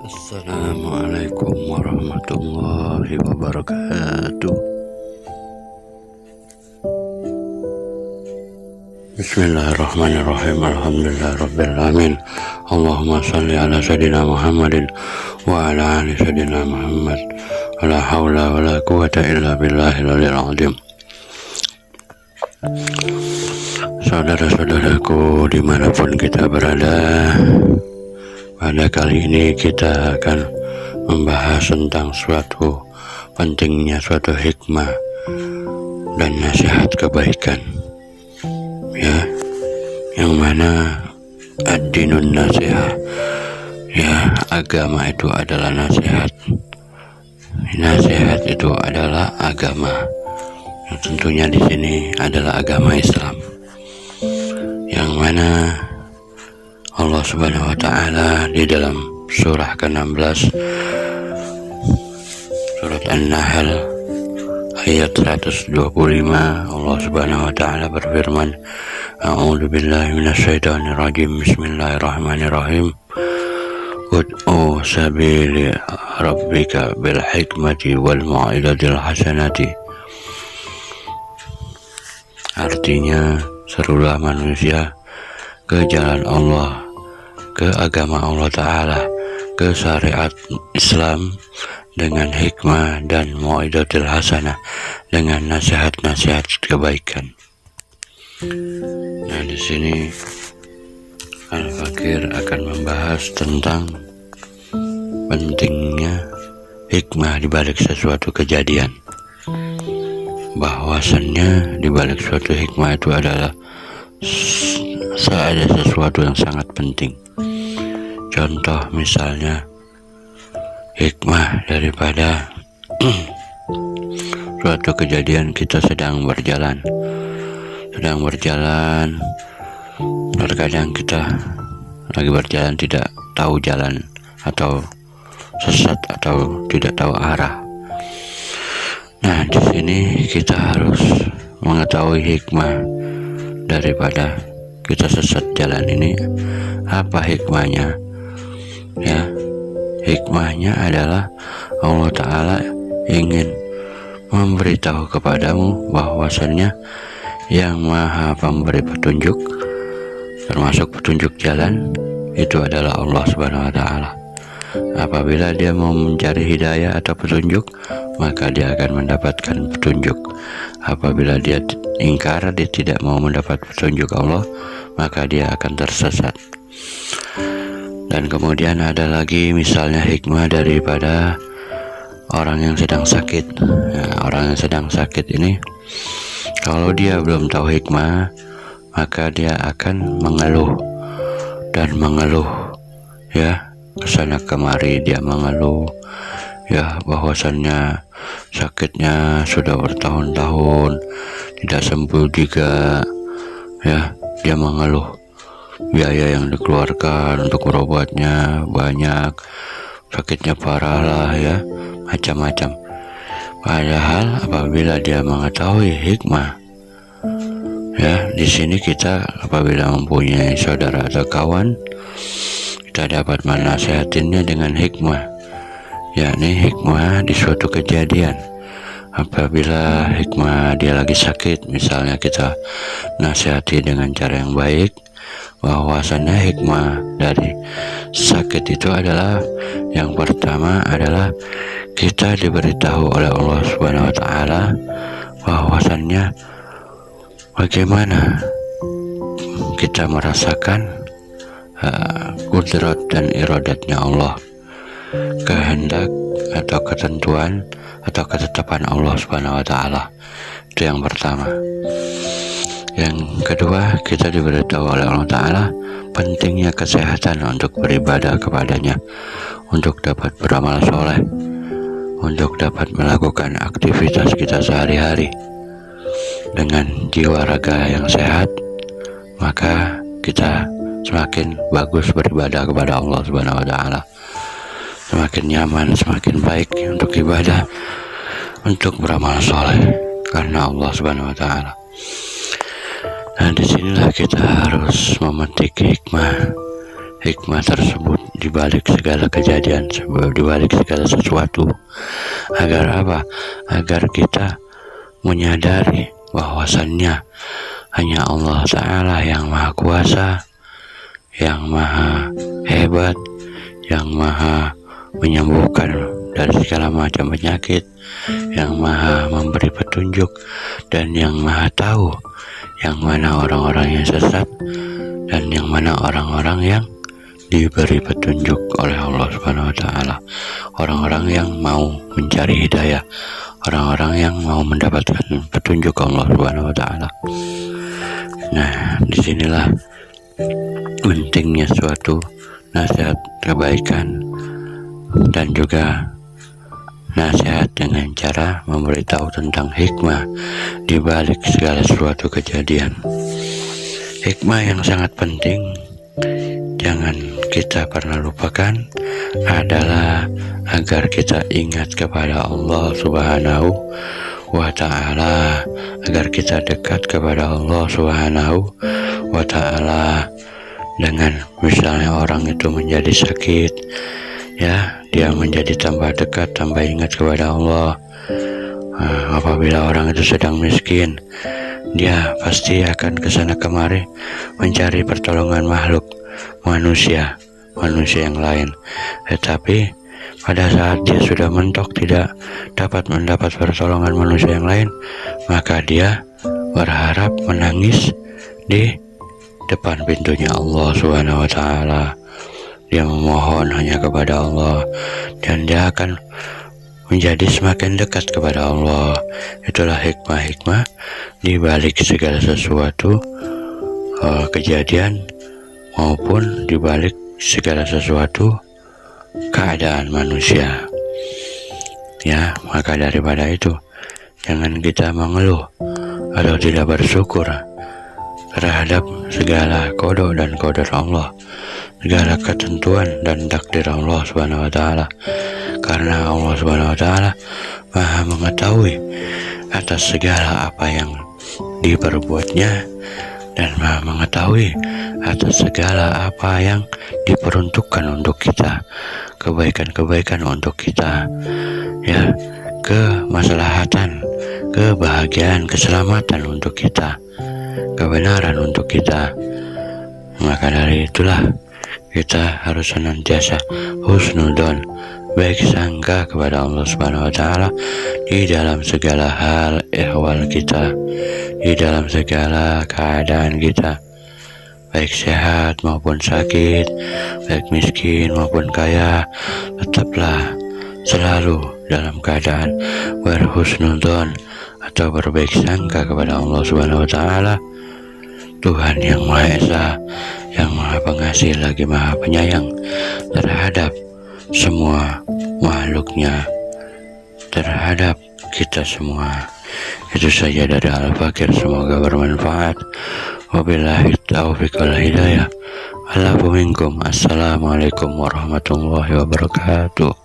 Assalamualaikum warahmatullahi wabarakatuh. Bismillahirrahmanirrahim. Alhamdulillahirrabbilalamin. Allahumma salli ala sayyidina Muhammadin wa ala ali sayyidina Muhammad. La hawla wa la quwata illa billahil aliyil azim. Saudara-saudaraku dimanapun kita berada, pada kali ini kita akan membahas tentang pentingnya suatu hikmah dan nasihat kebaikan, ya, yang mana ad-dinun nasihat, ya, agama itu adalah nasihat itu adalah agama. Yang tentunya di sini adalah agama Islam, yang mana Allah Subhanahu wa Ta'ala di dalam surah ke-16 surat An-Nahl ayat 125, Allah Subhanahu wa Ta'ala berfirman, A'udzu billahi minasyaitonir rajim. Bismillahirrahmanirrahim. Ud'u sabili rabbika bil hikmati wal mau'izatil hasanati. Artinya, serulah manusia ke jalan Allah, ke agama Allah Ta'ala, ke syariat Islam dengan hikmah dan mau'izatil hasanah, dengan nasihat-nasihat kebaikan. Nah, di sini Al-Fakir akan membahas tentang pentingnya hikmah di balik sesuatu kejadian. Bahwasannya di balik suatu hikmah itu adalah ada sesuatu yang sangat penting. Contoh misalnya hikmah daripada suatu kejadian, kita sedang berjalan, terkadang kita lagi berjalan tidak tahu jalan atau sesat atau tidak tahu arah. Nah, di sini kita harus mengetahui hikmah daripada kita sesat jalan ini. Apa hikmahnya? Ya, hikmahnya adalah Allah Ta'ala ingin memberitahu kepadamu bahwasannya yang maha pemberi petunjuk, termasuk petunjuk jalan, itu adalah Allah Subhanahu wa Ta'ala. Apabila dia mau mencari hidayah atau petunjuk, maka dia akan mendapatkan petunjuk. Apabila dia ingkar, dia tidak mau mendapat petunjuk Allah, maka dia akan tersesat. Dan kemudian ada lagi misalnya hikmah daripada orang yang sedang sakit. Nah, orang yang sedang sakit ini, kalau dia belum tahu hikmah, maka dia akan mengeluh, ya, kesana kemari dia mengeluh, ya, bahwasannya sakitnya sudah bertahun-tahun tidak sembuh juga, ya. Dia mengeluh biaya yang dikeluarkan untuk berobatnya banyak, sakitnya parah lah, ya, macam-macam. Padahal apabila dia mengetahui hikmah, ya, di sini kita apabila mempunyai saudara atau kawan, kita dapat menasihatinya dengan hikmah, yakni hikmah di suatu kejadian. Apabila hikmah dia lagi sakit, misalnya kita nasihati dengan cara yang baik, bahwasannya hikmah dari sakit itu adalah, yang pertama adalah kita diberitahu oleh Allah Subhanahu wa Ta'ala bahwasannya bagaimana kita merasakan kudrat dan iradatnya Allah, kehendak atau ketentuan atau ketetapan Allah Subhanahu wa Ta'ala. Itu yang pertama. Yang kedua, kita diberitahu oleh Allah Ta'ala pentingnya kesehatan untuk beribadah kepadanya, untuk dapat beramal soleh, untuk dapat melakukan aktivitas kita sehari-hari dengan jiwa raga yang sehat, maka kita semakin bagus beribadah kepada Allah Subhanahu wa Ta'ala, semakin nyaman, semakin baik untuk ibadah, untuk beramal soleh karena Allah Subhanahu wa Ta'ala. Nah, disinilah kita harus memetik hikmah hikmah tersebut di balik segala kejadian, di balik segala sesuatu. Agar apa? Agar kita menyadari bahwasannya hanya Allah Ta'ala yang Maha Kuasa, yang Maha Hebat, yang Maha menyembuhkan dari segala macam penyakit, yang Maha memberi petunjuk, dan yang Maha tahu yang mana orang-orang yang sesat dan yang mana orang-orang yang diberi petunjuk oleh Allah Subhanahu wa Ta'ala, orang-orang yang mau mencari hidayah, orang-orang yang mau mendapatkan petunjuk Allah Subhanahu wa Ta'ala. Nah, disinilah pentingnya suatu nasihat kebaikan dan juga nasihat dengan cara memberitahu tentang hikmah di balik segala suatu kejadian. Hikmah yang sangat penting, jangan kita pernah lupakan, adalah agar kita ingat kepada Allah Subhanahu wa Ta'ala, agar kita dekat kepada Allah Subhanahu wa Ta'ala. Dengan misalnya orang itu menjadi sakit, ya, dia menjadi tambah dekat, tambah ingat kepada Allah. Apabila orang itu sedang miskin, dia pasti akan kesana kemari mencari pertolongan manusia yang lain. Tetapi pada saat dia sudah mentok tidak dapat mendapat pertolongan manusia yang lain, maka dia berharap menangis di depan pintunya Allah Subhanahu wa Ta'ala. Dia memohon hanya kepada Allah, dan dia akan menjadi semakin dekat kepada Allah. Itulah hikmah-hikmah di balik segala sesuatu kejadian maupun di balik segala sesuatu keadaan manusia. Ya, maka daripada itu, jangan kita mengeluh atau tidak bersyukur terhadap segala qada dan qadar Allah, segala ketentuan dan takdir Allah Subhanahu wa Ta'ala. Karena Allah Subhanahu wa Ta'ala Maha mengetahui atas segala apa yang diperbuatnya, dan Maha mengetahui atas segala apa yang diperuntukkan untuk kita, kebaikan-kebaikan untuk kita, ya, kemaslahatan, kebahagiaan, keselamatan untuk kita, kebenaran untuk kita. Maka dari itulah kita harus senantiasa husnudzon, baik sangka kepada Allah Subhanahu wa Ta'ala di dalam segala hal ehwal kita, di dalam segala keadaan kita, baik sehat maupun sakit, baik miskin maupun kaya. Tetaplah selalu dalam keadaan berhusnudzon atau berbaik sangka kepada Allah Subhanahu wa Ta'ala, Tuhan yang Maha Esa, yang Maha Pengasih lagi Maha Penyayang terhadap semua makhluknya, terhadap kita semua. Itu saja dari Al-Fakir, semoga bermanfaat. Wabillahi taufiq wal hidayah. Assalamualaikum warahmatullahi wabarakatuh.